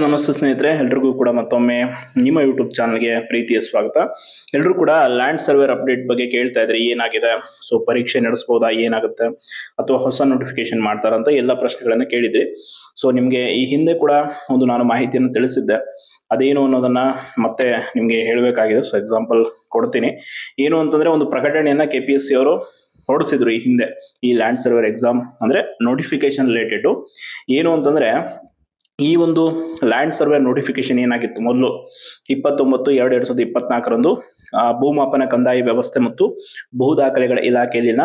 ನಮಸ್ತೆ ಸ್ನೇಹಿತರೆ, ಎಲ್ರಿಗೂ ಕೂಡ ಮತ್ತೊಮ್ಮೆ ನಿಮ್ಮ ಯೂಟ್ಯೂಬ್ ಚಾನಲ್ಗೆ ಪ್ರೀತಿಯ ಸ್ವಾಗತ. ಎಲ್ಲರೂ ಕೂಡ ಲ್ಯಾಂಡ್ ಸರ್ವೇರ್ ಅಪ್ಡೇಟ್ ಬಗ್ಗೆ ಕೇಳ್ತಾ ಇದ್ರೆ ಏನಾಗಿದೆ, ಸೊ ಪರೀಕ್ಷೆ ನಡೆಸಬಹುದಾ, ಏನಾಗುತ್ತೆ ಅಥವಾ ಹೊಸ ನೋಟಿಫಿಕೇಶನ್ ಮಾಡ್ತಾರಂತ ಎಲ್ಲ ಪ್ರಶ್ನೆಗಳನ್ನ ಕೇಳಿದ್ರಿ. ಸೊ ನಿಮಗೆ ಈ ಹಿಂದೆ ಕೂಡ ನಾನು ಮಾಹಿತಿಯನ್ನು ತಿಳಿಸಿದ್ದೆ. ಅದೇನು ಅನ್ನೋದನ್ನ ಮತ್ತೆ ನಿಮಗೆ ಹೇಳಬೇಕಾಗಿದೆ. ಸೊ ಎಕ್ಸಾಂಪಲ್ ಕೊಡ್ತೀನಿ. ಏನು ಅಂತಂದ್ರೆ, ಒಂದು ಪ್ರಕಟಣೆಯನ್ನ KPSC ಅವರು ಹೊರಡಿಸಿದ್ರು ಈ ಹಿಂದೆ. ಈ ಲ್ಯಾಂಡ್ ಸರ್ವೇರ್ ಎಕ್ಸಾಮ್ ಅಂದ್ರೆ ನೋಟಿಫಿಕೇಶನ್ ರಿಲೇಟೆಡ್. ಏನು ಅಂತಂದ್ರೆ, ಈ ಒಂದು ಲ್ಯಾಂಡ್ ಸರ್ವೆ ನೋಟಿಫಿಕೇಶನ್ ಏನಾಗಿತ್ತು ಮೊದಲು 29/2/2024 ಭೂಮಾಪನ ಕಂದಾಯ ವ್ಯವಸ್ಥೆ ಮತ್ತು ಭೂ ದಾಖಲೆಗಳ ಇಲಾಖೆಯಲ್ಲಿನ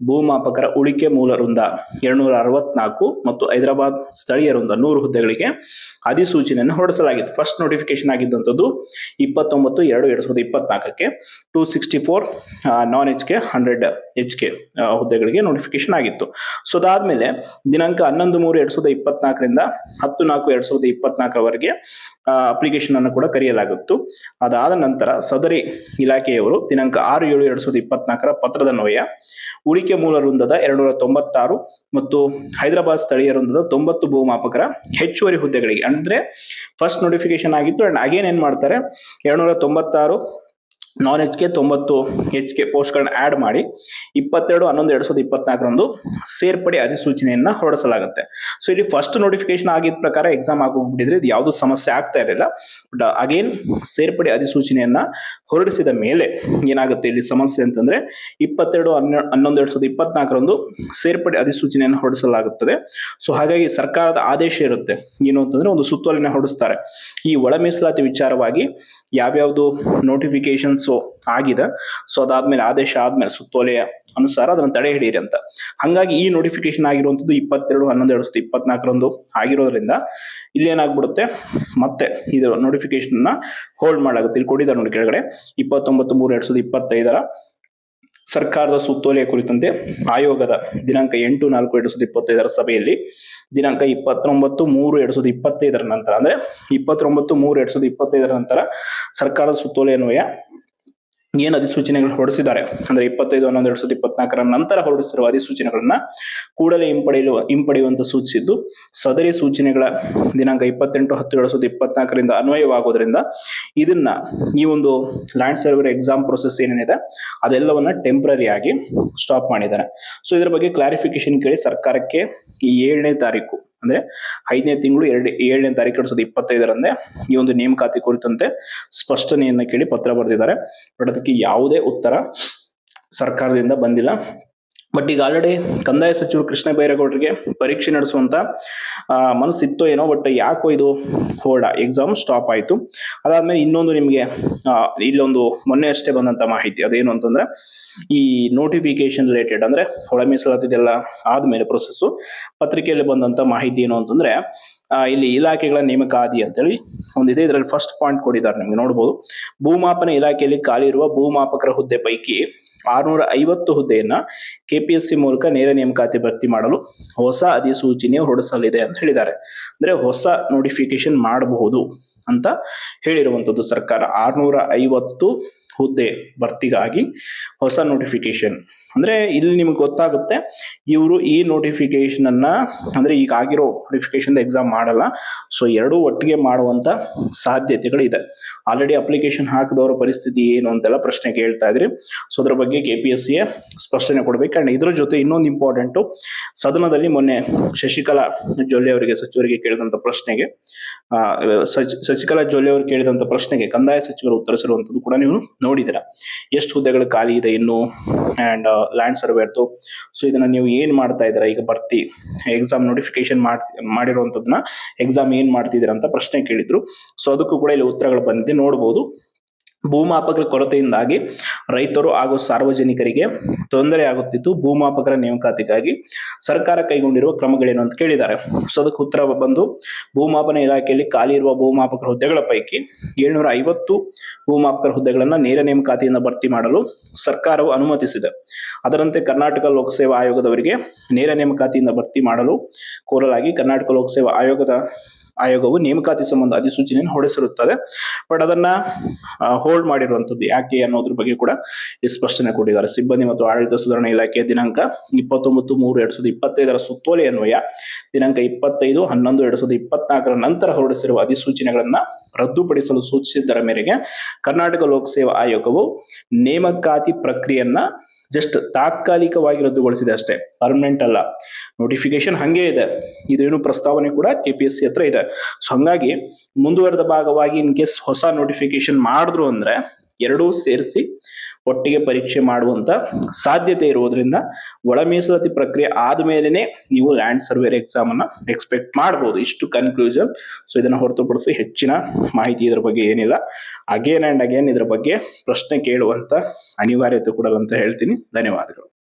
ಭೂಮಾಪಕರ ಉಳಿಕೆ ಮೂಲ ವೃಂದ 264 ಮತ್ತು ಹೈದರಾಬಾದ್ ಸ್ಥಳೀಯ ವೃಂದ 100 ಹುದ್ದೆಗಳಿಗೆ ಅಧಿಸೂಚನೆಯನ್ನು ಹೊರಡಿಸಲಾಗಿತ್ತು. ಫಸ್ಟ್ ನೋಟಿಫಿಕೇಶನ್ ಆಗಿದ್ದಂಥದ್ದು 29/2/2024 264 ನಾನ್ HK 100 HK ಹುದ್ದೆಗಳಿಗೆ ನೋಟಿಫಿಕೇಶನ್ ಆಗಿತ್ತು. ಸೊ ಅದಾದ್ಮೇಲೆ ದಿನಾಂಕ 11/3/2024 10/4/2024 ಅಪ್ಲಿಕೇಶನ್ ಅನ್ನು ಕೂಡ ಕರೆಯಲಾಗಿತ್ತು. ಅದಾದ ನಂತರ ಸದರಿ ಇಲಾಖೆಯವರು ದಿನಾಂಕ 6/7/2024 ಪತ್ರದನ್ವಯ ಉಳಿಕೆ ಮೂಲ ವೃಂದದ 296 ಮತ್ತು ಹೈದರಾಬಾದ್ ಸ್ಥಳೀಯ ವೃಂದದ 90 ಭೂಮಾಪಕರ ಹೆಚ್ಚುವರಿ ಹುದ್ದೆಗಳಿಗೆ, ಅಂದ್ರೆ ಫಸ್ಟ್ ನೋಟಿಫಿಕೇಶನ್ ಆಗಿತ್ತು ಅಂಡ್ ಅಗೇನ್ ಏನ್ ಮಾಡ್ತಾರೆ, 296 ನಾನ್ HK 90 HK ಪೋಸ್ಟ್ಗಳನ್ನ ಆಡ್ ಮಾಡಿ 22/11/2024 ಸೇರ್ಪಡೆ ಅಧಿಸೂಚನೆಯನ್ನ ಹೊರಡಿಸಲಾಗುತ್ತೆ. ಸೊ ಇಲ್ಲಿ ಫಸ್ಟ್ ನೋಟಿಫಿಕೇಶನ್ ಆಗಿದ್ದ ಪ್ರಕಾರ ಎಕ್ಸಾಮ್ ಆಗೋಗ್ಬಿಟ್ಟಿದ್ರೆ ಇದು ಯಾವ್ದು ಸಮಸ್ಯೆ ಆಗ್ತಾ ಇರಲಿಲ್ಲ. ಬಟ್ ಅಗೇನ್ ಸೇರ್ಪಡೆ ಅಧಿಸೂಚನೆಯನ್ನ ಹೊರಡಿಸಿದ ಮೇಲೆ ಏನಾಗುತ್ತೆ ಇಲ್ಲಿ ಸಮಸ್ಯೆ ಅಂತಂದ್ರೆ, 22/11/2024 ಸೇರ್ಪಡೆ ಅಧಿಸೂಚನೆಯನ್ನು ಹೊರಡಿಸಲಾಗುತ್ತದೆ. ಸೊ ಹಾಗಾಗಿ ಸರ್ಕಾರದ ಆದೇಶ ಇರುತ್ತೆ. ಏನು ಅಂತಂದ್ರೆ, ಒಂದು ಸುತ್ತೋಲೆನ ಹೊರಡಿಸ್ತಾರೆ. ಈ ಒಳ ಮೀಸಲಾತಿ ವಿಚಾರವಾಗಿ ಯಾವ್ಯಾವ್ದು ನೋಟಿಫಿಕೇಶನ್ಸ್ ಆಗಿದೆ, ಸೊ ಅದಾದ್ಮೇಲೆ ಆದೇಶ ಆದ್ಮೇಲೆ ಸುತ್ತೋಲೆಯ ಅನುಸಾರ ಅದನ್ನು ತಡೆ ಹಿಡಿಯಿರಿ ಅಂತ. ಹಂಗಾಗಿ ಈ ನೋಟಿಫಿಕೇಶನ್ ಆಗಿರುವಂತದ್ದು 22/11/2024 ಆಗಿರೋದ್ರಿಂದ ಇಲ್ಲಿ ಏನಾಗ್ಬಿಡುತ್ತೆ, ಮತ್ತೆ ಇದು ನೋಟಿಫಿಕೇಶನ್ ಹೋಲ್ಡ್ ಮಾಡಲಾಗುತ್ತೆ. ಇಲ್ಲಿ ಕೊಟ್ಟಿದ್ದಾರೆ ನೋಡಿ ಕೆಳಗಡೆ, 29/3/2025 ಸರ್ಕಾರದ ಸುತ್ತೋಲೆಯ ಕುರಿತಂತೆ ಆಯೋಗದ ದಿನಾಂಕ 8/4/2025 ಸಭೆಯಲ್ಲಿ ದಿನಾಂಕ 29/3/2025 ನಂತರ, ಅಂದ್ರೆ 29/3/2025 ನಂತರ ಸರ್ಕಾರದ ಸುತ್ತೋಲೆ ಅನ್ವಯ ಏನು ಅಧಿಸೂಚನೆಗಳು ಹೊರಡಿಸಿದ್ದಾರೆ, ಅಂದ್ರೆ 25/11/2024 ನಂತರ ಹೊರಡಿಸಿರುವ ಅಧಿಸೂಚನೆಗಳನ್ನ ಕೂಡಲೇ ಹಿಂಪಡೆಯುವಂತ ಸೂಚಿಸಿದ್ದು, ಸದರಿ ಸೂಚನೆಗಳ ದಿನಾಂಕ 28/10/2024 ಅನ್ವಯವಾಗೋದ್ರಿಂದ ಇದನ್ನ ಈ ಒಂದು ಲ್ಯಾಂಡ್ ಸರ್ವೇರ್ ಎಕ್ಸಾಮ್ ಪ್ರೊಸೆಸ್ ಏನೇನಿದೆ ಅದೆಲ್ಲವನ್ನ ಟೆಂಪರರಿ ಆಗಿ ಸ್ಟಾಪ್ ಮಾಡಿದ್ದಾರೆ. ಸೊ ಇದರ ಬಗ್ಗೆ ಕ್ಲಾರಿಫಿಕೇಶನ್ ಕೇಳಿ ಸರ್ಕಾರಕ್ಕೆ ಈ 7ನೇ ತಾರೀಕು, ಅಂದ್ರೆ 5ನೇ ತಿಂಗಳು 7ನೇ ತಾರೀಕು 2025 ಈ ಒಂದು ನೇಮಕಾತಿ ಕುರಿತಂತೆ ಸ್ಪಷ್ಟನೆಯನ್ನ ಕೇಳಿ ಪತ್ರ ಬರೆದಿದ್ದಾರೆ. ಬಟ್ ಅದಕ್ಕೆ ಯಾವುದೇ ಉತ್ತರ ಸರ್ಕಾರದಿಂದ ಬಂದಿಲ್ಲ. ಬಟ್ ಈಗ ಆಲ್ರೆಡಿ ಕಂದಾಯ ಸಚಿವರು ಕೃಷ್ಣ ಬೈರೇಗೌಡರಿಗೆ ಪರೀಕ್ಷೆ ನಡೆಸುವಂತ ಮನಸ್ಸಿತ್ತೋ ಏನೋ, ಬಟ್ ಯಾಕೋ ಇದು ಎಕ್ಸಾಮ್ ಸ್ಟಾಪ್ ಆಯ್ತು. ಅದಾದ್ಮೇಲೆ ಇನ್ನೊಂದು ನಿಮಗೆ ಇಲ್ಲೊಂದು ಮೊನ್ನೆ ಅಷ್ಟೇ ಬಂದಂತ ಮಾಹಿತಿ, ಅದೇನು ಅಂತಂದ್ರೆ, ಈ ನೋಟಿಫಿಕೇಶನ್ ರಿಲೇಟೆಡ್ ಅಂದ್ರೆ ಒಳ ಮೀಸಲಾತಿದೆಲ್ಲ ಆದ್ಮೇಲೆ ಪ್ರೊಸೆಸ್ ಪತ್ರಿಕೆಯಲ್ಲಿ ಬಂದಂತ ಮಾಹಿತಿ ಏನು ಅಂತಂದ್ರೆ, ಇಲ್ಲಿ ಇಲಾಖೆಗಳ ನೇಮಕಾತಿ ಅಂತೇಳಿ ಒಂದಿದೆ. ಇದರಲ್ಲಿ ಫಸ್ಟ್ ಪಾಯಿಂಟ್ ಕೊಟ್ಟಿದ್ದಾರೆ, ನಿಮ್ಗೆ ನೋಡಬಹುದು. ಭೂಮಾಪನ ಇಲಾಖೆಯಲ್ಲಿ ಖಾಲಿ ಇರುವ ಭೂಮಾಪಕರ ಹುದ್ದೆ ಪೈಕಿ 650 ಹುದ್ದೆಯನ್ನ KPSC ಮೂಲಕ ನೇರ ನೇಮಕಾತಿ ಭರ್ತಿ ಮಾಡಲು ಹೊಸ ಅಧಿಸೂಚನೆ ಹೊರಡಿಸಲಿದೆ ಅಂತ ಹೇಳಿದ್ದಾರೆ. ಅಂದ್ರೆ ಹೊಸ ನೋಟಿಫಿಕೇಶನ್ ಮಾಡಬಹುದು ಅಂತ ಹೇಳಿರುವಂತದ್ದು ಸರ್ಕಾರ. 650 ಹುದ್ದೆ ಭರ್ತಿಗಾಗಿ ಹೊಸ ನೋಟಿಫಿಕೇಶನ್. ಅಂದ್ರೆ ಇಲ್ಲಿ ನಿಮ್ಗೆ ಗೊತ್ತಾಗುತ್ತೆ, ಇವರು ಈ ನೋಟಿಫಿಕೇಶನ್ ಅನ್ನ, ಅಂದ್ರೆ ಈಗ ಆಗಿರೋ ನೋಟಿಫಿಕೇಶನ್ ಎಕ್ಸಾಮ್ ಮಾಡಲ್ಲ. ಸೊ ಎರಡೂ ಒಟ್ಟಿಗೆ ಮಾಡುವಂತ ಸಾಧ್ಯತೆಗಳಿದೆ. ಆಲ್ರೆಡಿ ಅಪ್ಲಿಕೇಶನ್ ಹಾಕಿದವರ ಪರಿಸ್ಥಿತಿ ಏನು ಅಂತೆಲ್ಲ ಪ್ರಶ್ನೆ ಕೇಳ್ತಾ ಇದ್ರಿ. ಸೊ ಅದ್ರ ಬಗ್ಗೆ KPSC ಸ್ಪಷ್ಟನೆ ಕೊಡ್ಬೇಕು. ಅಂಡ್ ಇದ್ರ ಜೊತೆ ಇನ್ನೊಂದು ಇಂಪಾರ್ಟೆಂಟ್, ಸದನದಲ್ಲಿ ಮೊನ್ನೆ ಶಶಿಕಲಾ ಜೊಲ್ಲೆ ಅವರಿಗೆ ಸಚಿವರಿಗೆ ಕೇಳಿದಂತ ಪ್ರಶ್ನೆಗೆ ಕಂದಾಯ ಸಚಿವರು ಉತ್ತರಿಸಿರುವಂತದ್ದು ಕೂಡ ನೀವು ನೋಡಿದಿರ. ಎಷ್ಟು ಹುದ್ದೆಗಳು ಖಾಲಿ ಇದೆ ಇನ್ನು ಅಂಡ್ ಲ್ಯಾಂಡ್ ಸರ್ವೇರ್ದು, ಸೊ ಇದನ್ನ ನೀವು ಏನ್ ಮಾಡ್ತಾ ಇದ್ದೀರಾ ಈಗ ಭರ್ತಿ ಎಕ್ಸಾಮ್ ನೋಟಿಫಿಕೇಶನ್ ಮಾಡಿರುವಂತದನ್ನ ಎಕ್ಸಾಮ್ ಏನ್ ಮಾಡ್ತಿದ್ದೀರಾ ಅಂತ ಪ್ರಶ್ನೆ ಕೇಳಿದ್ರು. ಸೊ ಅದಕ್ಕೂ ಕೂಡ ಇಲ್ಲಿ ಉತ್ತರಗಳು ಬಂದಿದೆ, ನೋಡಬಹುದು. ಭೂಮಾಪಕರ ಕೊರತೆಯಿಂದಾಗಿ ರೈತರು ಹಾಗೂ ಸಾರ್ವಜನಿಕರಿಗೆ ತೊಂದರೆ ಆಗುತ್ತಿದ್ದು, ಭೂಮಾಪಕರ ನೇಮಕಾತಿಗಾಗಿ ಸರ್ಕಾರ ಕೈಗೊಂಡಿರುವ ಕ್ರಮಗಳೇನು ಅಂತ ಕೇಳಿದ್ದಾರೆ. ಸೊ ಅದಕ್ಕೆ ಉತ್ತರ ಬಂದು, ಭೂಮಾಪನ ಇಲಾಖೆಯಲ್ಲಿ ಖಾಲಿ ಇರುವ ಭೂಮಾಪಕರ ಹುದ್ದೆಗಳ ಪೈಕಿ 750 ಭೂಮಾಪಕರ ಹುದ್ದೆಗಳನ್ನ ನೇರ ನೇಮಕಾತಿಯಿಂದ ಭರ್ತಿ ಮಾಡಲು ಸರ್ಕಾರವು ಅನುಮತಿಸಿದೆ. ಅದರಂತೆ ಕರ್ನಾಟಕ ಲೋಕಸೇವಾ ಆಯೋಗದವರಿಗೆ ನೇರ ನೇಮಕಾತಿಯಿಂದ ಭರ್ತಿ ಮಾಡಲು ಕೋರಲಾಗಿ ಕರ್ನಾಟಕ ಲೋಕಸೇವಾ ಆಯೋಗದ ಆಯೋಗವು ನೇಮಕಾತಿ ಸಂಬಂಧ ಅಧಿಸೂಚನೆಯನ್ನು ಹೊರಡಿಸಿರುತ್ತದೆ. ಬಟ್ ಅದನ್ನ ಹೋಲ್ಡ್ ಮಾಡಿರುವಂತದ್ದು ಯಾಕೆ ಅನ್ನೋದ್ರ ಬಗ್ಗೆ ಕೂಡ ಈ ಸ್ಪಷ್ಟನೆ ಕೊಟ್ಟಿದ್ದಾರೆ. ಸಿಬ್ಬಂದಿ ಮತ್ತು ಆಡಳಿತ ಸುಧಾರಣಾ ಇಲಾಖೆಯ ದಿನಾಂಕ 29/3/2025 ಸುತ್ತೋಲೆ ಅನ್ವಯ ದಿನಾಂಕ 25/11/2024 ನಂತರ ಹೊರಡಿಸಿರುವ ಅಧಿಸೂಚನೆಗಳನ್ನ ರದ್ದುಪಡಿಸಲು ಸೂಚಿಸಿದ್ದರ ಮೇರೆಗೆ ಕರ್ನಾಟಕ ಲೋಕಸೇವಾ ಆಯೋಗವು ನೇಮಕಾತಿ ಪ್ರಕ್ರಿಯೆಯನ್ನ ಜಸ್ಟ್ ತಾತ್ಕಾಲಿಕವಾಗಿ ರದ್ದುಗೊಳಿಸಿದೆ ಅಷ್ಟೇ, ಪರ್ಮನೆಂಟ್ ಅಲ್ಲ. ನೋಟಿಫಿಕೇಶನ್ ಹಂಗೆ ಇದೆ, ಇದೇನು ಪ್ರಸ್ತಾವನೆ ಕೂಡ KPSC ಹತ್ರ ಇದೆ. ಸೊ ಹಂಗಾಗಿ ಮುಂದುವರೆದ ಭಾಗವಾಗಿ ಇನ್ ಕೇಸ್ ಹೊಸ ನೋಟಿಫಿಕೇಶನ್ ಮಾಡಿದ್ರು ಅಂದ್ರೆ ಎರಡೂ ಸೇರಿಸಿ ಒಟ್ಟಿಗೆ ಪರೀಕ್ಷೆ ಮಾಡುವಂತ ಸಾಧ್ಯತೆ ಇರುವುದರಿಂದ ಒಳ ಮೀಸಲಾತಿ ಪ್ರಕ್ರಿಯೆ ಆದ್ಮೇಲೆನೆ ನೀವು ಲ್ಯಾಂಡ್ ಸರ್ವೇರ್ ಎಕ್ಸಾಮ್ ಅನ್ನ ಎಕ್ಸ್ಪೆಕ್ಟ್ ಮಾಡಬಹುದು. ಇಷ್ಟು ಕನ್ಕ್ಲೂಷನ್. ಸೊ ಇದನ್ನ ಹೊರತುಪಡಿಸಿ ಹೆಚ್ಚಿನ ಮಾಹಿತಿ ಇದರ ಬಗ್ಗೆ ಏನಿಲ್ಲ. ಅಗೇನ್ ಅಂಡ್ ಅಗೇನ್ ಇದ್ರ ಬಗ್ಗೆ ಪ್ರಶ್ನೆ ಕೇಳುವಂತ ಅನಿವಾರ್ಯತೆ ಕೂಡ ಅಂತ ಹೇಳ್ತೀನಿ. ಧನ್ಯವಾದಗಳು.